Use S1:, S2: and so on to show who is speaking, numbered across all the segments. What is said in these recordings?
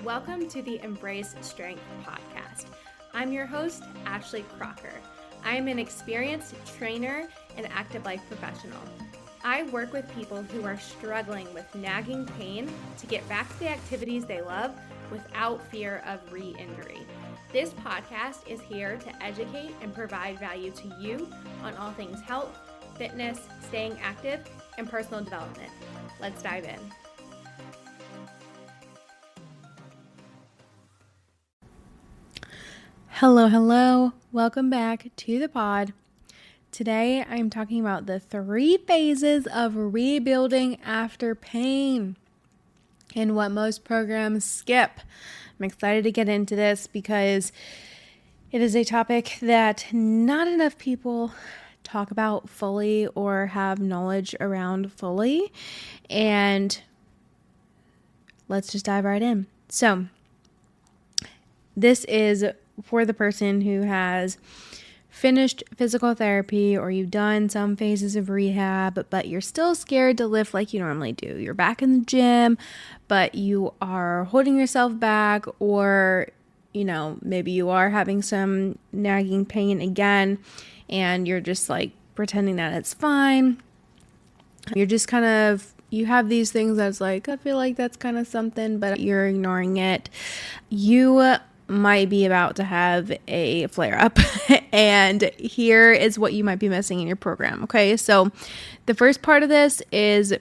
S1: Welcome to the Embrace Strength podcast. I'm your host, Ashley Crocker. I am an experienced trainer and active life professional. I work with people who are struggling with nagging pain to get back to the activities they love without fear of re-injury. This podcast is here to educate and provide value to you on all things health, fitness, staying active, and personal development. Let's dive in. Hello. Welcome back to the pod. Today, I'm talking about the 3 phases of rebuilding after pain and what most programs skip. I'm excited to get into this because it is a topic that not enough people talk about fully or have knowledge around fully. And let's just dive right in. So, this is for the person who has finished physical therapy or you've done some phases of rehab, but you're still scared to lift like you normally do. You're back in the gym, but you are holding yourself back, or, maybe you are having some nagging pain again and you're just like pretending that it's fine. You're just you have these things that's like, I feel like that's kind of something, but you're ignoring it. You might be about to have a flare up and here is what you might be missing in your program. Okay. So the first part of this is,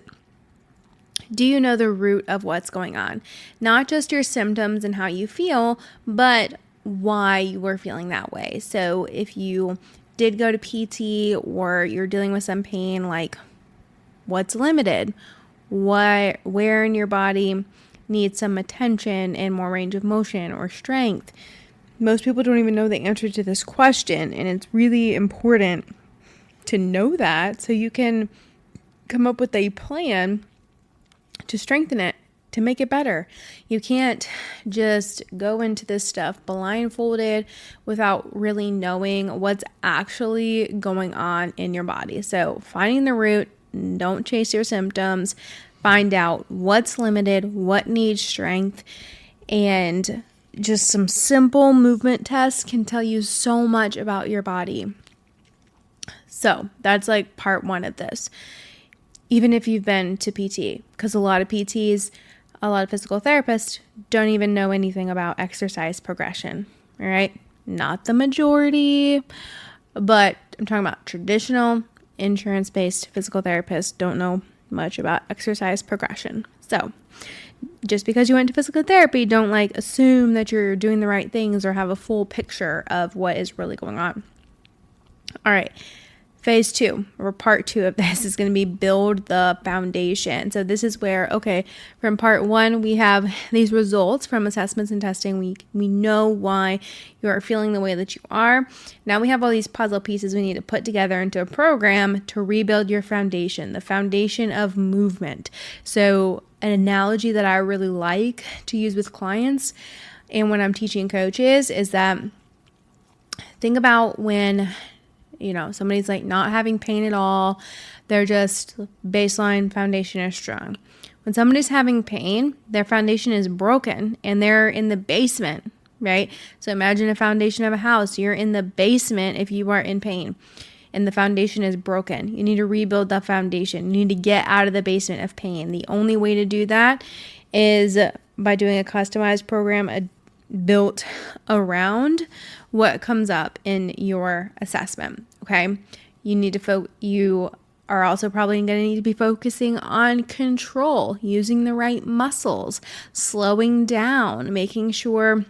S1: do you know the root of what's going on? Not just your symptoms and how you feel, but why you were feeling that way. So if you did go to PT or you're dealing with some pain, like what's limited, where in your body needs some attention and more range of motion or strength. Most people don't even know the answer to this question, and it's really important to know that so you can come up with a plan to strengthen it, to make it better. You can't just go into this stuff blindfolded without really knowing what's actually going on in your body. So finding the root, don't chase your symptoms. Find out what's limited, what needs strength, and just some simple movement tests can tell you so much about your body. So that's like part 1 of this. Even if you've been to PT, because a lot of PTs, a lot of physical therapists don't even know anything about exercise progression, all right? Not the majority, but I'm talking about traditional insurance-based physical therapists don't know much about exercise progression. So just because you went to physical therapy, don't assume that you're doing the right things or have a full picture of what is really going on. All right. Phase 2, or part 2 of this, is going to be build the foundation. So this is where, from part 1, we have these results from assessments and testing. We know why you are feeling the way that you are. Now we have all these puzzle pieces we need to put together into a program to rebuild your foundation, the foundation of movement. So an analogy that I really like to use with clients and when I'm teaching coaches is that think about when somebody's not having pain at all. They're just baseline foundation is strong. When somebody's having pain, their foundation is broken and they're in the basement, right? So imagine a foundation of a house. You're in the basement if you are in pain and the foundation is broken. You need to rebuild that foundation. You need to get out of the basement of pain. The only way to do that is by doing a customized program built around what comes up in your assessment. Okay. You are also probably going to need to be focusing on control, using the right muscles, slowing down, making sure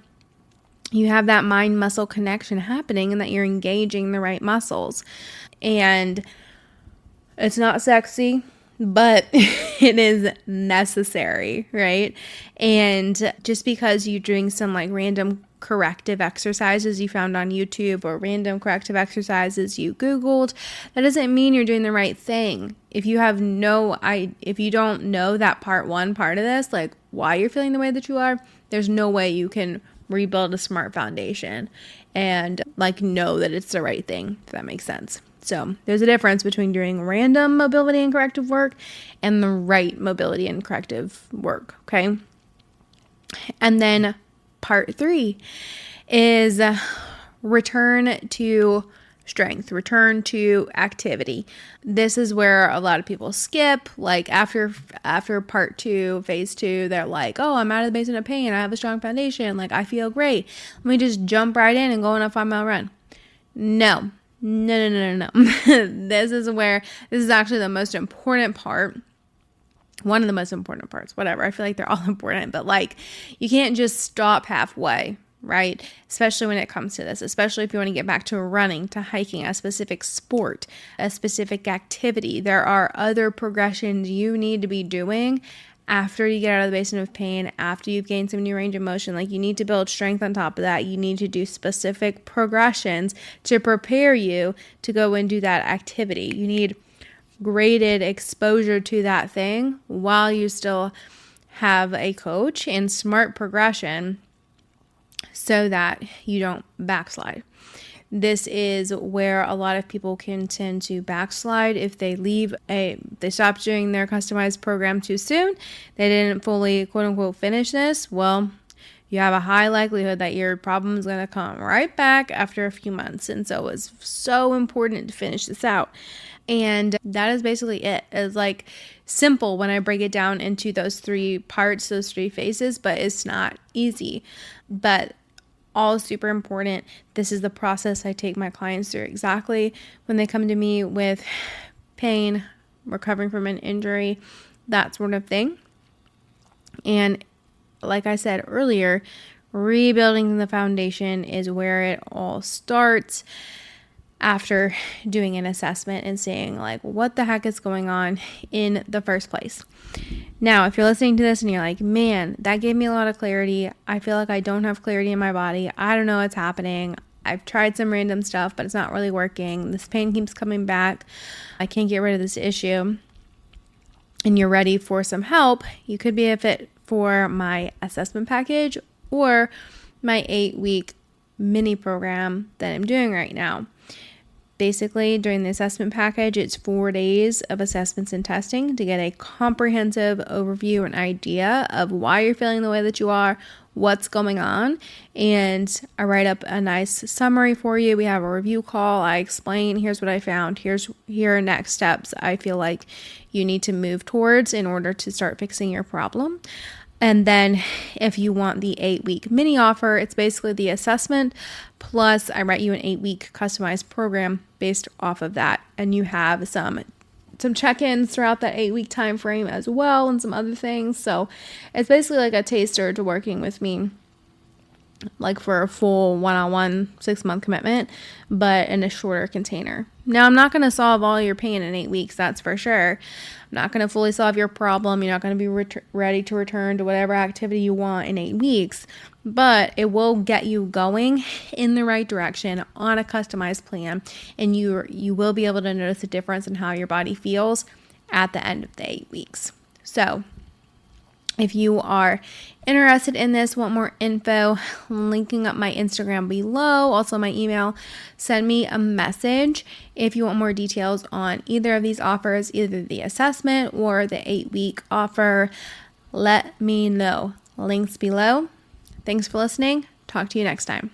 S1: you have that mind muscle connection happening and that you're engaging the right muscles. And it's not sexy, but it is necessary, right? And just because you're doing some random corrective exercises you found on YouTube or random corrective exercises you Googled, that doesn't mean you're doing the right thing. If you don't know that part 1 part of this, why you're feeling the way that you are, there's no way you can rebuild a smart foundation and know that it's the right thing, if that makes sense. So there's a difference between doing random mobility and corrective work and the right mobility and corrective work, okay? And then part 3 is return to strength, return to activity. This is where a lot of people skip. Like after part 2, phase 2, they're like, oh, I'm out of the basement of pain. I have a strong foundation. Like I feel great. Let me just jump right in and go on a 5-mile run. No. This is actually the most important part. One of the most important parts, whatever. I feel like they're all important, but like you can't just stop halfway, right? Especially when it comes to this, especially if you want to get back to running, to hiking, a specific sport, a specific activity. There are other progressions you need to be doing after you get out of the basement of pain, after you've gained some new range of motion. Like you need to build strength on top of that. You need to do specific progressions to prepare you to go and do that activity. You need graded exposure to that thing while you still have a coach, and smart progression so that you don't backslide. This is where a lot of people can tend to backslide if they they stop doing their customized program too soon. They didn't fully, quote unquote, finish this. Well, you have a high likelihood that your problem is going to come right back after a few months. And so it's so important to finish this out. And that is basically it. It's like simple when I break it down into those 3 parts, those 3 phases, but it's not easy. But all super important. This is the process I take my clients through exactly when they come to me with pain, recovering from an injury, that sort of thing. And like I said earlier, rebuilding the foundation is where it all starts. After doing an assessment and seeing like what the heck is going on in the first place. Now, if you're listening to this and you're like, man, that gave me a lot of clarity. I feel like I don't have clarity in my body. I don't know what's happening. I've tried some random stuff, but it's not really working. This pain keeps coming back. I can't get rid of this issue. And you're ready for some help. You could be a fit for my assessment package or my 8-week mini program that I'm doing right now. Basically, during the assessment package, it's 4 days of assessments and testing to get a comprehensive overview and idea of why you're feeling the way that you are, what's going on, and I write up a nice summary for you. We have a review call. I explain, here's what I found, here are next steps I feel like you need to move towards in order to start fixing your problem. And then if you want the 8-week mini offer, it's basically the assessment plus I write you an 8-week customized program based off of that. And you have some check-ins throughout that 8-week time frame as well and some other things. So it's basically like a taster to working with me, like for a full one-on-one 6-month commitment, but in a shorter container. Now, I'm not going to solve all your pain in 8 weeks, that's for sure. I'm not going to fully solve your problem. You're not going to be ready to return to whatever activity you want in 8 weeks, but it will get you going in the right direction on a customized plan, and you will be able to notice a difference in how your body feels at the end of the 8 weeks. So if you are interested in this, want more info, linking up my Instagram below, also my email, send me a message if you want more details on either of these offers, either the assessment or the 8-week offer. Let me know. Links below. Thanks for listening. Talk to you next time.